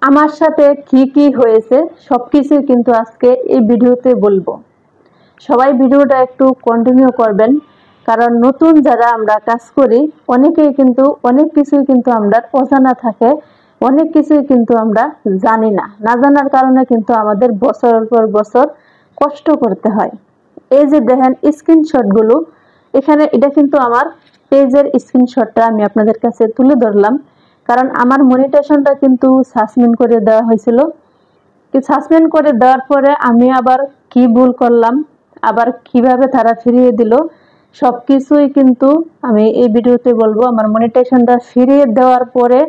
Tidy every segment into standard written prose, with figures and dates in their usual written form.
আমার সাথে কি কি হয়েছে সবকিছু কিন্তু আজকে এই ভিডিওতে বলবো। সবাই ভিডিওটা একটু কন্টিনিউ করবেন, কারণ নতুন যারা আমরা কাজ করি অনেকেই কিন্তু অনেক কিছুই কিন্তু আমরা অজানা থাকে, অনেক কিছুই কিন্তু আমরা জানি না। না জানার কারণে কিন্তু আমাদের বছরের পর বছর কষ্ট করতে হয়। এই যে দেখেন স্ক্রিনশটগুলো, এখানে এটা কিন্তু আমার পেজের স্ক্রিনশটটা আমি আপনাদের কাছে তুলে ধরলাম, কারণ আমার মনিটাইজেশনটা কিন্তু সাসপেন্ড করে দেওয়া হয়েছিল। সাসপেন্ড করে দেওয়ার পরে আমি আবার কি ভুল করলাম, আবার কিভাবে তারা ফিরিয়ে দিল, সবকিছুই কিন্তু আমি এই ভিডিওতে বলবো। আমার মনিটাইজেশনটা ফিরিয়ে দেওয়ার পরে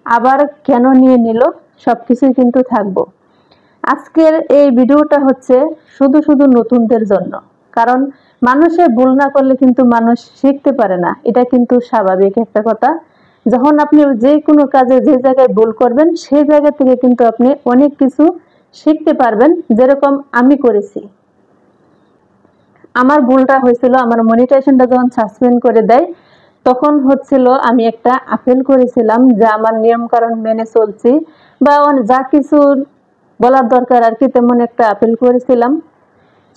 আবার কেন নিয়ে নিল, সবকিছুই কিন্তু থাকবো। আজকের এই ভিডিওটা হচ্ছে শুধু নতুনদের জন্য, কারণ মানুষে ভুল না করলে কিন্তু মানুষ শিখতে পারে না, এটা কিন্তু স্বাভাবিক একটা কথা। যখন আপনি যে কোনো কাজে যে জায়গায় ভুল করবেন সেই জায়গা থেকে কিন্তু আপনি অনেক কিছু শিখতে পারবেন, যেরকম আমি করেছি। আমার ভুলটা হয়েছিল, আমার মনিটাইজেশনটা যখন সাসপেন্ড করে দেয় তখন হচ্ছিল আমি একটা আপিল করেছিলাম যে আমার নিয়ম কারণ মেনে চলছি বা যা কিছু বলার দরকার আর কি, তেমন একটা আপিল করেছিলাম।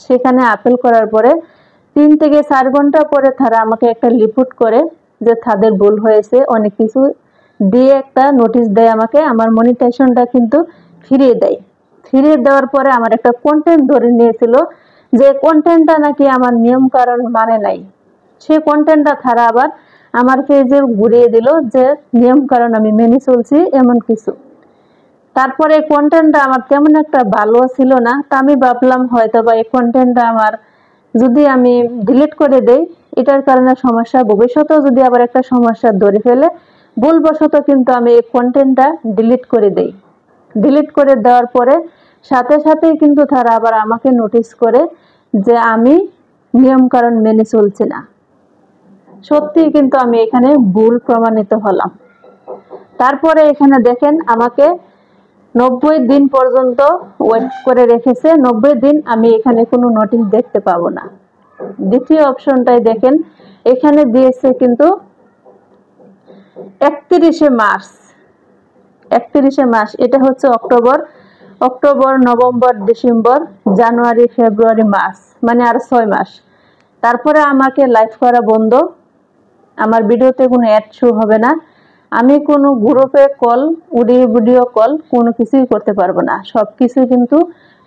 সেখানে আপিল করার পরে 3 থেকে 4 ঘন্টা পরে তারা আমাকে একটা রিপোর্ট করে যে তাদের ভুল হয়েছে, অনেক কিছু দিয়ে একটা নোটিশ দেয় আমাকে। আমার মনিটাইজেশনটা কিন্তু ফিরিয়ে দেয়। ফিরিয়ে দেওয়ার পরে আমার একটা কন্টেন্ট ধরে নিয়েছিল, যে কন্টেন্টটা নাকি আমার নিয়ম কারণ মানে নাই। সেই কন্টেন্টটা তারা আবার আমার পেজে ঘুরিয়ে দিল যে নিয়ম কারণ আমি মেনে চলছি এমন কিছু। তারপরে কন্টেন্টটা আমার তেমন একটা ভালো ছিল না, তা আমি ভাবলাম হয়তো বা এই কন্টেন্টটা আমার যদি আমি ডিলিট করে দেই, এটার কারণে সমস্যা, ভবিষ্যতেও যদি আবার একটা সমস্যা ধরে ফেলে, ভুলবশত কিন্তু আমি এই কন্টেন্টটা ডিলিট করে দেই। ডিলিট করে দেওয়ার পরে সাথে সাথেই কিন্তু তারা আবার আমাকে নোটিশ করে যে আমি নিয়ম কারণ মেনে চলছি না। সত্যি কিন্তু আমি এখানে ভুল প্রমাণিত হলাম। তারপরে এখানে দেখেন আমাকে 90 দিন পর্যন্ত ওয়েট করে রেখেছে। 90 দিন আমি এখানে কোনো নোটিশ দেখতে পাবো না। দ্বিতীয় অপশনটাই দেখেন, এখানে দিয়েছে কিন্তু 31শে মার্চ। 31শে মার্চ, এটা হচ্ছে অক্টোবর, নভেম্বর, ডিসেম্বর, জানুয়ারি, ফেব্রুয়ারি, মার্চ, মানে আর 6 মাস। তারপরে আমাকে লাইভ করা বন্ধ, আমার ভিডিওতে কোনো অ্যাড শো হবে না, আমি কোনো গ্রুপে কল, ভিডিও কল কোনো কিছুই করতে পারবো না। সবকিছু কিন্তু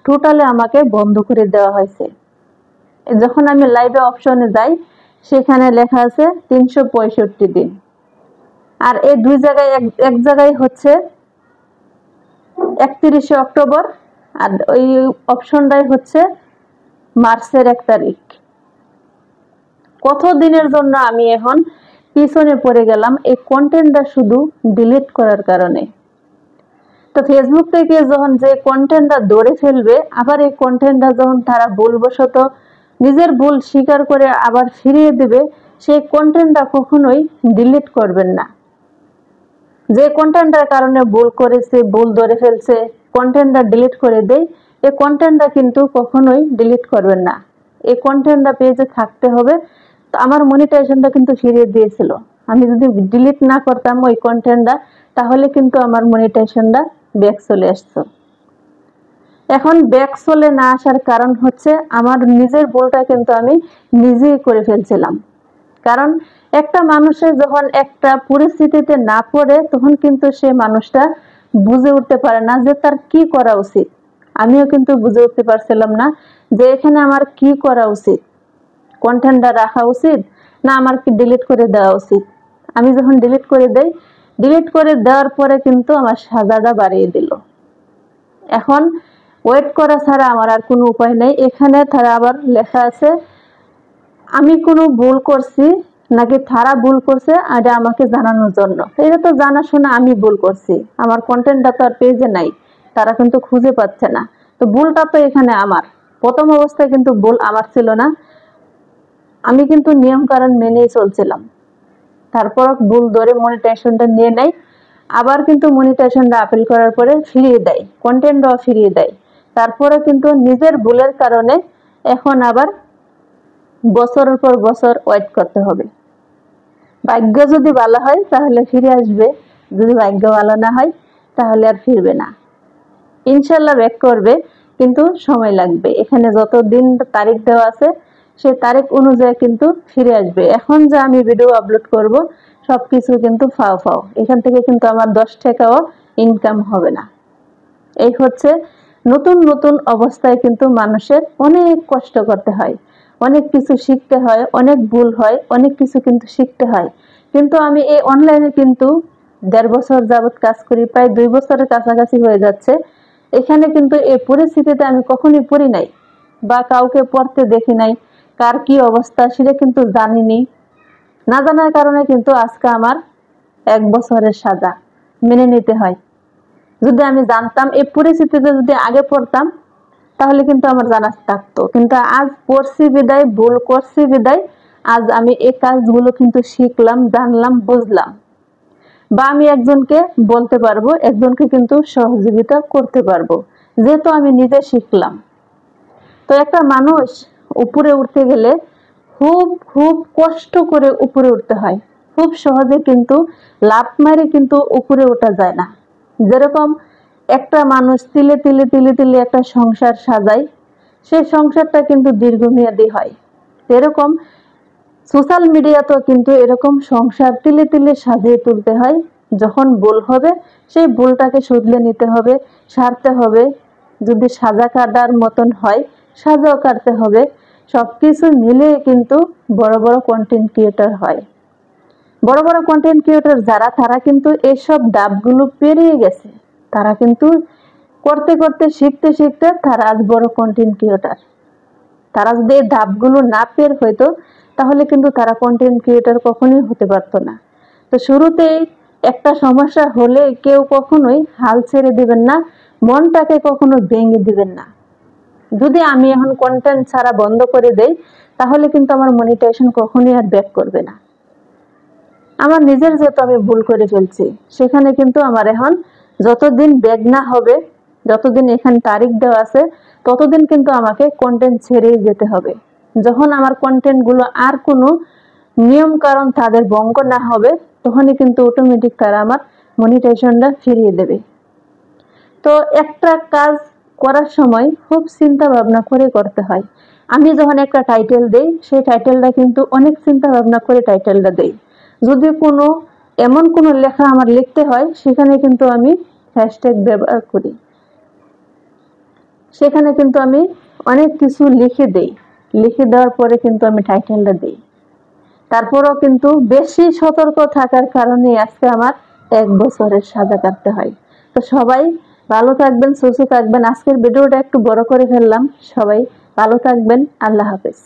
টোটালি আমাকে বন্ধ করে দেওয়া হয়েছে। যখন আমি লাইভে অপশনে যাই সেখানে লেখা আছে 365 দিন, আর এই দুই জায়গায় এক জায়গায় হচ্ছে 31শে অক্টোবর, আর ওই অপশনটাই হচ্ছে মার্চের 1 তারিখ। কত দিনের জন্য আমি এখন পিছনে পড়ে গেলাম এই কন্টেন্টটা শুধু ডিলিট করার কারণে। তো ফেসবুক থেকে যখন যে কন্টেন্টটা ধরে ফেলবে, আবার এই কন্টেন্টটা যখন তারা ভুলবশত নিজের ভুল স্বীকার করে আবার ফিরিয়ে দেবে, সেই কন্টেন্টটা কখনোই ডিলিট করবেন না। যে কন্টেন্টের কারণে ভুল করেছে, ভুল ধরে ফেলছে, কন্টেন্টটা ডিলিট করে দেয়, এই কন্টেন্টটা কিন্তু কখনোই ডিলিট করবেন না। এই কন্টেন্টটা পেজে থাকতে হবে। তো আমার মনিটাইজেশনটা কিন্তু ফিরিয়ে দিয়েছিল, আমি যদি ডিলিট না করতাম ওই কন্টেন্টটা, তাহলে কিন্তু আমার মনিটাইজেশনটা ব্যাক চলে আসতো। এখন ব্যাক চলে না আসার কারণ হচ্ছে আমার নিজের ভুলটা কিন্তু আমি নিজেই করে ফেলছিলাম। কারণ একটা মানুষের যখন একটা পরিস্থিতিতে না পড়ে তখন কিন্তু সে মানুষটা বুঝে উঠতে পারে না যে তার কি করা উচিত। আমিও কিন্তু বুঝে উঠতে পারছিলাম না যে এখানে আমার কি করা উচিত, কন্টেন্টটা রাখা উচিত না আমার কি ডিলিট করে দেওয়া উচিত। আমি যখন ডিলিট করে দেই, ডিলিট করে দেওয়ার পরে কিন্তু আমার সাজাটা বাড়িয়ে দিল। এখন ওয়েট করা ছাড়া আমার আর কোনো উপায় নেই। এখানে তারা আবার লেখা আছে আমি কোনো ভুল করছি নাকি তারা ভুল করছে, এটা আমাকে জানানোর জন্য। এটা তো জানাশোনা আমি ভুল করছি, আমার কন্টেন্টটা তো আর পেজে নাই, তারা কিন্তু খুঁজে পাচ্ছে না। তো ভুলটা তো এখানে আমার। প্রথম অবস্থায় কিন্তু ভুল আমার ছিল না, আমি কিন্তু নিয়ম কারণ মেনেই চলছিলাম। তারপর ভুল ধরে মনিটাইজেশনটা নিয়ে নেয়, আবার কিন্তু মনিটাইজেশনটা আপিল করার পরে ফিরিয়ে দেয়, কন্টেন্টও ফিরিয়ে দেয়। তারপরে কিন্তু নিজের ভুলের কারণে এখন আবার বছরের পর বছর ওয়েট করতে হবে। ভাগ্য যদি ভালো হয় তাহলে ফিরে আসবে, যদি ভাগ্য ভালো না হয় তাহলে আর ফিরবে না। ইনশাল্লাহ ব্যাক করবে, কিন্তু সময় লাগবে। এখানে যত দিন তারিখ দেওয়া আছে সেই তারিখ অনুযায়ী কিন্তু ফিরে আসবে। এখন যে আমি ভিডিও আপলোড করব সবকিছু কিন্তু ফাও ফাও, এখান থেকে কিন্তু আমার 10 টাকাও ইনকাম হবে না। এই হচ্ছে নতুন নতুন অবস্থায় কিন্তু মানুষের অনেক কষ্ট করতে হয়, অনেক কিছু শিখতে হয়, অনেক ভুল হয়, অনেক কিছু কিন্তু শিখতে হয়। কিন্তু আমি এই অনলাইনে কিন্তু 1.5 বছর যাবত কাজ করি, প্রায় 2 বছরের কাছাকাছি হয়ে যাচ্ছে। এখানে কিন্তু এই পরিস্থিতিতে আমি কখনোই পড়ি নাই বা কাউকে পড়তে দেখি নাই। কার কি অবস্থা সেটা কিন্তু জানিনি। না জানার কারণে কিন্তু আজকে আমার 1 বছরের সাজা মেনে নিতে হয়। যদি আমি জানতাম, এই পরিস্থিতিতে যদি আগে পড়তাম তাহলে কিন্তু আমার জানা থাকতো। কিন্তু আজ পড়ছি বিদায়, ভুল করছি বিদায় আজ আমি এই কাজগুলো কিন্তু শিখলাম, জানলাম, বুঝলাম। বা আমি একজনকে বলতে পারবো, একজনকে কিন্তু সহযোগিতা করতে পারবো, যেহেতু আমি নিজে শিখলাম। তো একটা মানুষ উপরে উঠতে গেলে খুব খুব কষ্ট করে উপরে উঠতে হয়। খুব সহজে কিন্তু লাফ মারে কিন্তু উপরে ওঠা যায় না। যেরকম একটা মানুষ তিলে তিলে তিলে তিলে একটা সংসার সাজায়, সেই সংসারটা কিন্তু দীর্ঘমেয়াদী হয়। এরকম সোশ্যাল মিডিয়াতেও কিন্তু এরকম সংসার তিলে তিলে সাজিয়ে তুলতে হয়। যখন ভুল হবে সেই ভুলটাকে শুধরে নিতে হবে, সারতে হবে। যদি সাজা কাটার মতন হয় সাজাও কাটতে হবে। সবকিছু মিলিয়ে কিন্তু বড় বড় কন্টেন্ট ক্রিয়েটর হয়। বড় বড় কন্টেন্ট ক্রিয়েটর যারা, তারা কিন্তু এইসব ধাপগুলো পেরিয়ে গেছে। তারা কিন্তু করতে করতে শিখতে শিখতে তারা আজ বড় কন্টেন্ট ক্রিয়েটর। তারা যদি এই ধাপগুলো না পের হইতো তাহলে কিন্তু তারা কন্টেন্ট ক্রিয়েটর কখনোই হতে পারতো না। তো শুরুতেই একটা সমস্যা হলে কেউ কখনোই হাল ছেড়ে দিবেন না, মনটাকে কখনো ভেঙে দিবেন না। যদি আমি এখন কন্টেন্ট ছাড়া বন্ধ করে দেই তাহলে কিন্তু আমার মনিটাইজেশন কখনোই আর ব্যাক করবে না। আমার নিজের যেহেতু আমি ভুল করে ফেলছি, সেখানে কিন্তু আমার এখন যতদিন ব্যাক না হবে, যতদিন এখানে তারিখ দেওয়া আছে ততদিন কিন্তু আমাকে কন্টেন্ট ছেড়েই যেতে হবে। যখন আমার কন্টেন্ট গুলো আর কোনো নিয়ম কারণ তাদের ভঙ্গ না হবে তখনই কিন্তু অটোমেটিক তারা আমার মনিটাইজেশনটা ফিরিয়ে দেবে। তো একটা কাজ করার সময় খুব চিন্তা ভাবনা করে করতে হয়। আমি যখন একটা টাইটেল দেই সেই টাইটেলটা কিন্তু অনেক চিন্তা ভাবনা করে টাইটেলটা দেই। যদি কোনো এমন কোনো লেখা আমার লিখতে হয় সেখানে কিন্তু আমি হ্যাশট্যাগ ব্যবহার করি, সেখানে কিন্তু আমি অনেক কিছু লিখে দেই। লিখে দেওয়ার পরে কিন্তু আমি টাইটেলটা দিই। তারপরও কিন্তু বেশি সতর্ক থাকার কারণে আজকে আমার 1 বছরের সাজা কাটতে হয়। তো সবাই ভালো থাকবেন, সুস্থ থাকবেন। আজকের ভিডিওটা একটু বড় করে ফেললাম। সবাই ভালো থাকবেন। আল্লাহ হাফেজ।